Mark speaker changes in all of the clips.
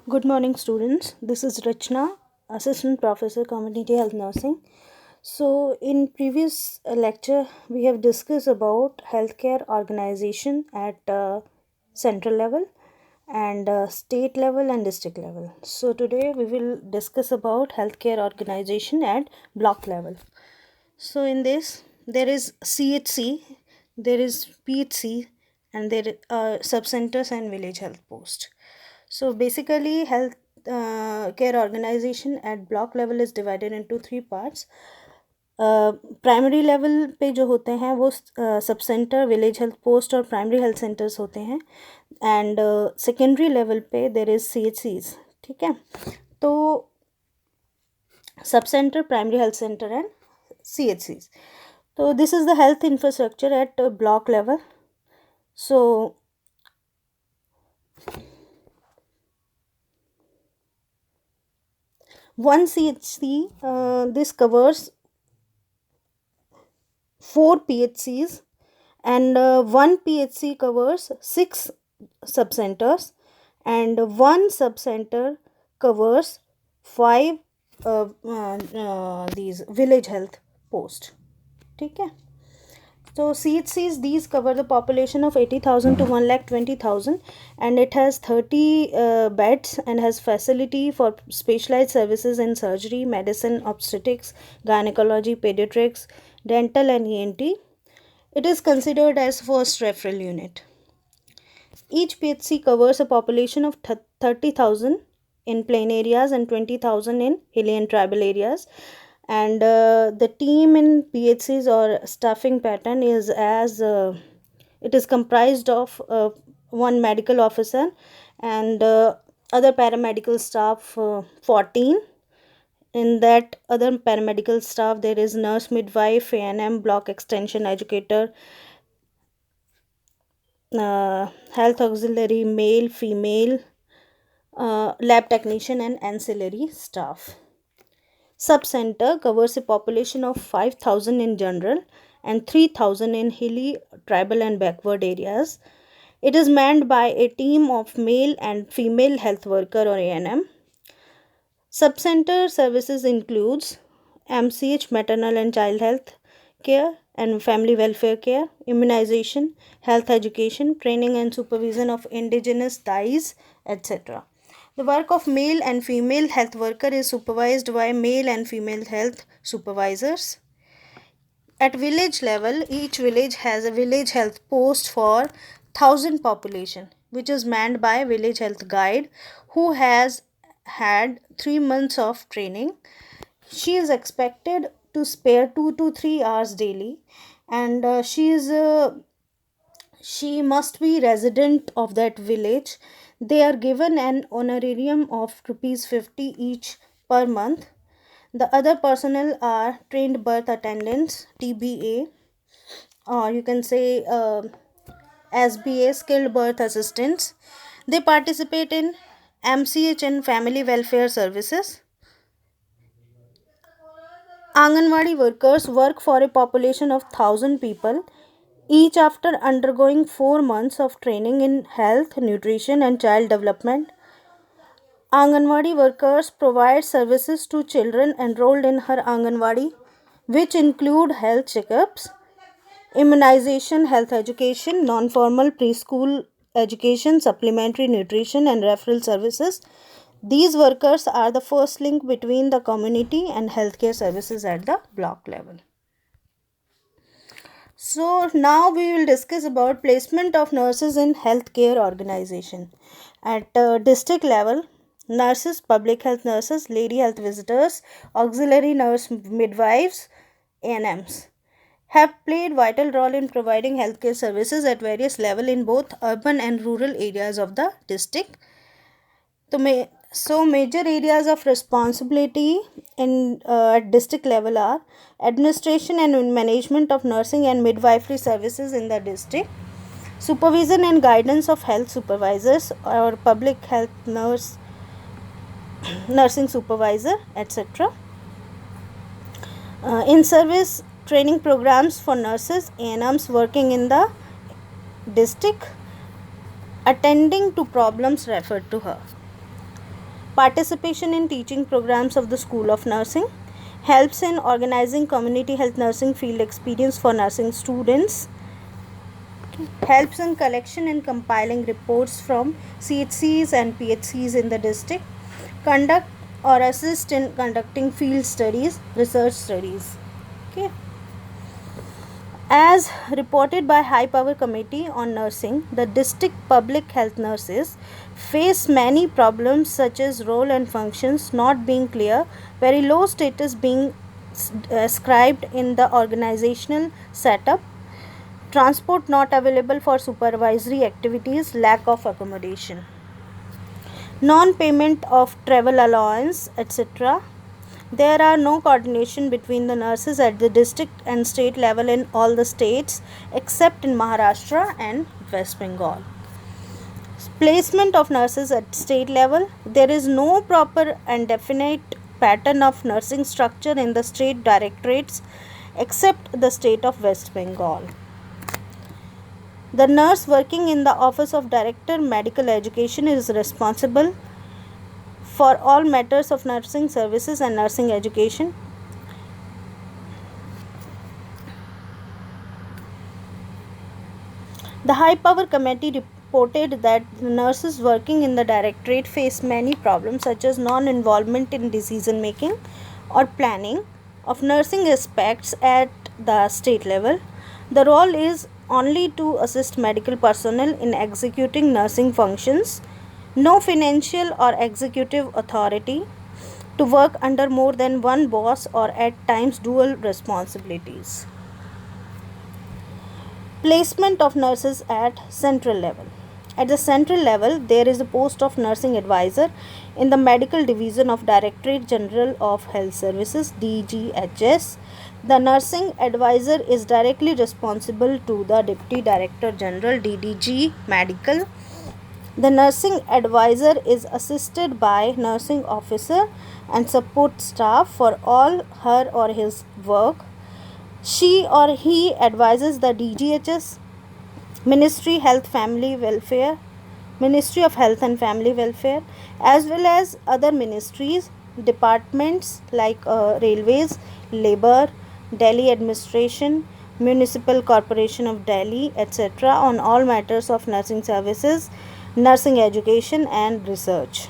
Speaker 1: Good morning, students. This is Rachna, Assistant Professor, Community Health Nursing. So, in previous lecture, we have discussed about healthcare organization at central level and state level and district level. So, today we will discuss about healthcare organization at block level. So, in this, there is CHC, there is PHC, and there are subcenters and village health post. So basically, health care organization at block level is divided into three parts. Primary level पे जो होते हैं वो sub centre, village health post और primary health centres होते हैं. And secondary level पे there is CHCs. ठीक है, तो sub centre, primary health centre and CHCs. तो this is the health infrastructure at block level. So one CHC, this covers 4 PHCs, and one PHC covers 6 subcenters, and one subcenter covers 5 these village health post. ठीक है, so CHCs, these cover the population of 80,000 to 1,20,000, and it has 30 beds and has facility for specialized services in surgery, medicine, obstetrics, gynecology, pediatrics, dental and ENT. It is considered as first referral unit. Each PHC covers a population of 30,000 in plain areas and 20,000 in hilly and tribal areas. And the team in PHCs or staffing pattern is as it is comprised of one medical officer and other paramedical staff 14. In that other paramedical staff there is nurse, midwife, ANM, block extension educator, health auxiliary, male, female, lab technician and ancillary staff. Subcenter covers a population of 5,000 in general and 3,000 in hilly, tribal and backward areas. It is manned by a team of male and female health worker or ANM. Subcenter services includes MCH, maternal and child health care and family welfare care, immunization, health education, training and supervision of indigenous dyes, etc. The work of male and female health worker is supervised by male and female health supervisors. At village level, each village has a village health post for 1,000 population, which is manned by a village health guide who has had 3 months of training. She is expected to spare 2 to 3 hours daily, and she must be resident of that village. They are given an honorarium of rupees 50 each per month. The other personnel are trained birth attendants, TBA, or you can say SBA, skilled birth assistants. They participate in MCH and family welfare services. Anganwadi workers work for a population of 1,000 people, each after undergoing 4 months of training in health, nutrition, and child development. Anganwadi workers provide services to children enrolled in her Anganwadi, which include health checkups, immunization, health education, non-formal preschool education, supplementary nutrition, and referral services. These workers are the first link between the community and healthcare services at the block level. So now we will discuss about placement of nurses in healthcare organization. At district level, nurses, public health nurses, lady health visitors, auxiliary nurse midwives, ANMs have played vital role in providing healthcare services at various level in both urban and rural areas of the district. So major areas of responsibility in at district level are administration and management of nursing and midwifery services in the district, supervision and guidance of health supervisors or public health nurse, nursing supervisor, etc. In service training programs for nurses, ANMs working in the district, attending to problems referred to her. participation in teaching programs of the School of Nursing, helps in organizing community health nursing field experience for nursing students, helps in collection and compiling reports from CHCs and PHCs in the district, conduct or assist in conducting field studies, research studies. Okay. As reported by High Power Committee on Nursing, the district public health nurses face many problems such as role and functions not being clear, very low status being ascribed in the organizational setup, transport not available for supervisory activities, lack of accommodation, non-payment of travel allowance, etc. There are no coordination between the nurses at the district and state level in all the states except in Maharashtra and West Bengal. Placement of nurses at state level. There is no proper and definite pattern of nursing structure in the state directorates except the state of West Bengal. The nurse working in the Office of Director Medical Education is responsible for all matters of nursing services and nursing education. The High Power Committee reported that the nurses working in the directorate face many problems such as non-involvement in decision making or planning of nursing aspects at the state level. The role is only to assist medical personnel in executing nursing functions, no financial or executive authority to work under more than one boss or at times dual responsibilities. Placement of nurses at central level. At the central level, there is a post of nursing advisor in the medical division of Directorate General of Health Services DGHS. The nursing advisor is directly responsible to the Deputy Director General DDG Medical. The nursing advisor is assisted by nursing officer and support staff for all her or his work. She or he advises the DGHS, Ministry Health Family Welfare, Ministry of Health and Family Welfare, as well as other ministries, departments like Railways, Labor, Delhi Administration, Municipal Corporation of Delhi, etc. on all matters of nursing services, nursing education and research.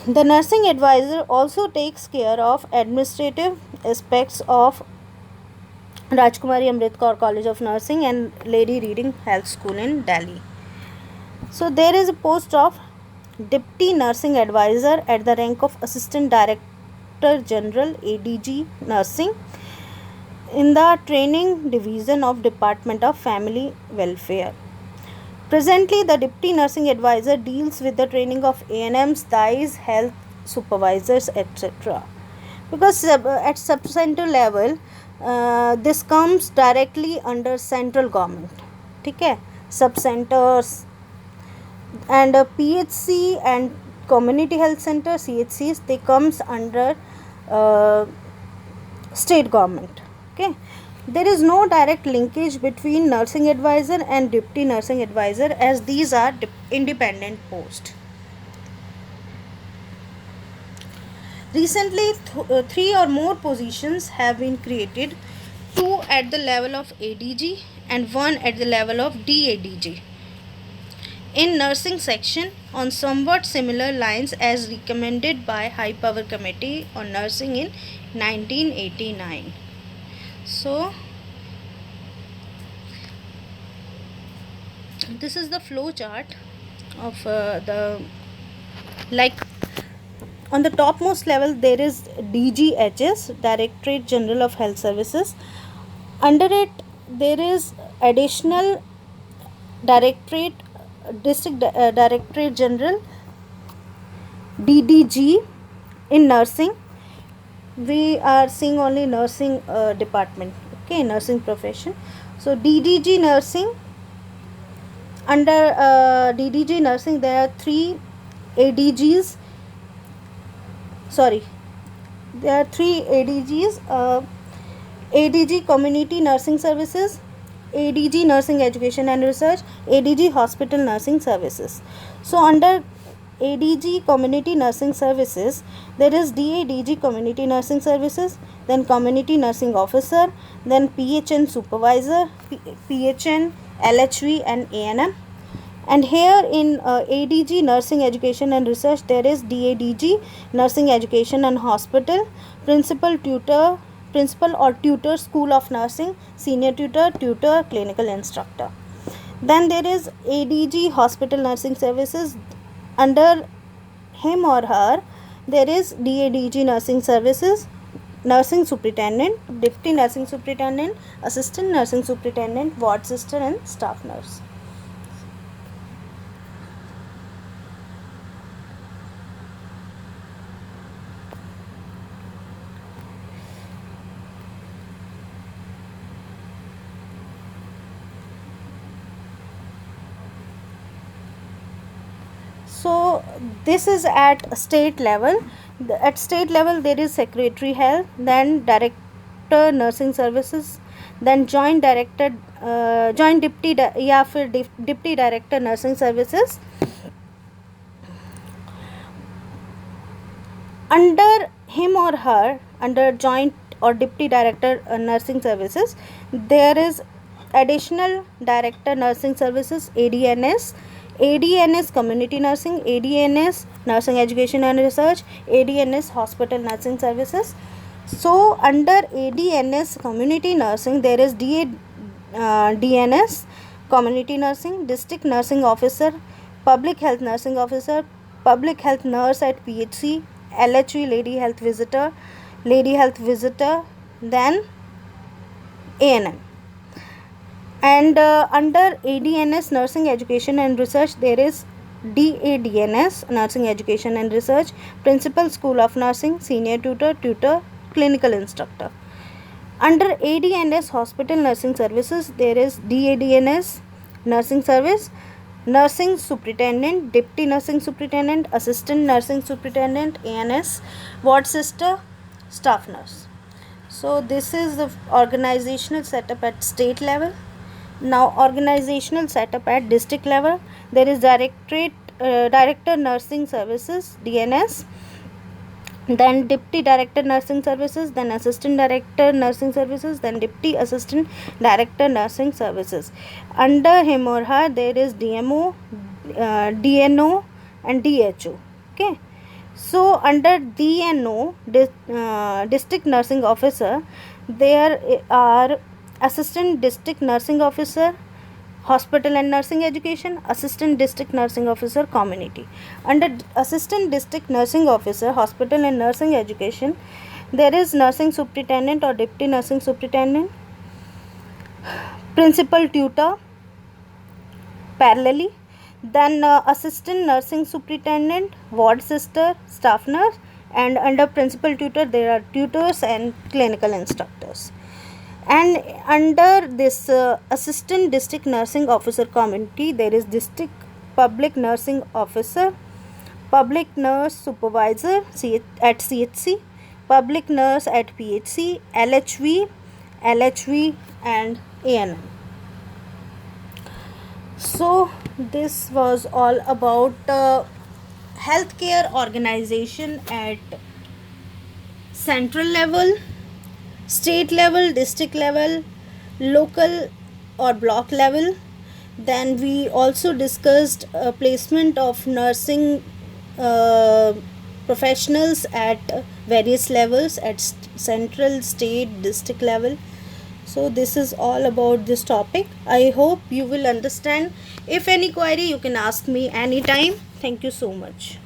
Speaker 1: The nursing advisor also takes care of administrative aspects of Rajkumari Amrit Kaur College of Nursing and Lady Reading Health School in Delhi. So there is a post of Deputy Nursing Advisor at the rank of Assistant Director General ADG Nursing in the Training Division of Department of Family Welfare. Presently, the Deputy Nursing Advisor deals with the training of ANMs, DIs, health supervisors, etc. Because at sub-center level, this comes directly under central government. Okay? Sub-centers and PHC and community health center CHCs, they comes under state government. Okay? There is no direct linkage between nursing advisor and deputy nursing advisor as these are independent posts. Recently, 3 or more positions have been created, 2 at the level of ADG and 1 at the level of DADG in nursing section on somewhat similar lines as recommended by High Power Committee on Nursing in 1989. So, this is the flow chart of on the topmost level there is DGHS, Directorate General of Health Services. Under it there is additional Directorate General DDG in nursing. We are seeing only nursing department, okay, nursing profession. So DDG nursing, under DDG nursing there are 3 ADGs, there are 3 ADGs, ADG Community Nursing Services, ADG Nursing Education and Research, ADG Hospital Nursing Services. So under ADG Community Nursing Services, there is DADG Community Nursing Services, then Community Nursing Officer, then PHN Supervisor, PHN, LHV and ANM. And here in ADG Nursing Education and Research, there is DADG Nursing Education and Hospital, Principal or Tutor School of Nursing, Senior Tutor, Clinical Instructor. Then there is ADG Hospital Nursing Services. Under him or her, there is DADG Nursing Services, Nursing Superintendent, Deputy Nursing Superintendent, Assistant Nursing Superintendent, Ward Sister and Staff Nurse. So this is at state level. At state level there is Secretary Health, then Director Nursing Services, then Joint Deputy Deputy Director Nursing Services. Under him or her, under Joint or Deputy Director Nursing Services, there is Additional Director Nursing Services, ADNS, ADNS Community Nursing, ADNS Nursing Education and Research, ADNS Hospital Nursing Services. So under ADNS Community Nursing, there is DNS Community Nursing, District Nursing Officer, Public Health Nursing Officer, Public Health Nurse at PHC, LHV Lady Health Visitor, then ANM. And under ADNS Nursing Education and Research, there is DADNS Nursing Education and Research, Principal School of Nursing, Senior Tutor, Clinical Instructor. Under ADNS Hospital Nursing Services, there is DADNS Nursing Service, Nursing Superintendent, Deputy Nursing Superintendent, Assistant Nursing Superintendent, ANS, Ward Sister, Staff Nurse. So this is the organizational setup at state level. Now organizational setup at district level, there is Director Nursing Services, DNS, then Deputy Director Nursing Services, then Assistant Director Nursing Services, then Deputy Assistant Director Nursing Services. Under him or her, there is DMO, DNO and DHO. Okay. So under DNO, District Nursing Officer, there are Assistant District Nursing Officer, Hospital and Nursing Education, Assistant District Nursing Officer, Community. Under Assistant District Nursing Officer, Hospital and Nursing Education, there is Nursing Superintendent or Deputy Nursing Superintendent, Principal Tutor, parallelly, then Assistant Nursing Superintendent, Ward Sister, Staff Nurse, and under Principal Tutor there are tutors and clinical instructors. And under this Assistant District Nursing Officer Community, there is District Public Nursing Officer, Public Nurse Supervisor at CHC, Public Nurse at PHC, LHV and ANM. So this was all about healthcare organization at central level, state level, district level, local or block level. Then we also discussed placement of nursing professionals at various levels at central, state, district level. So this is all about this topic. I hope you will understand. If any query, you can ask me anytime. Thank you so much.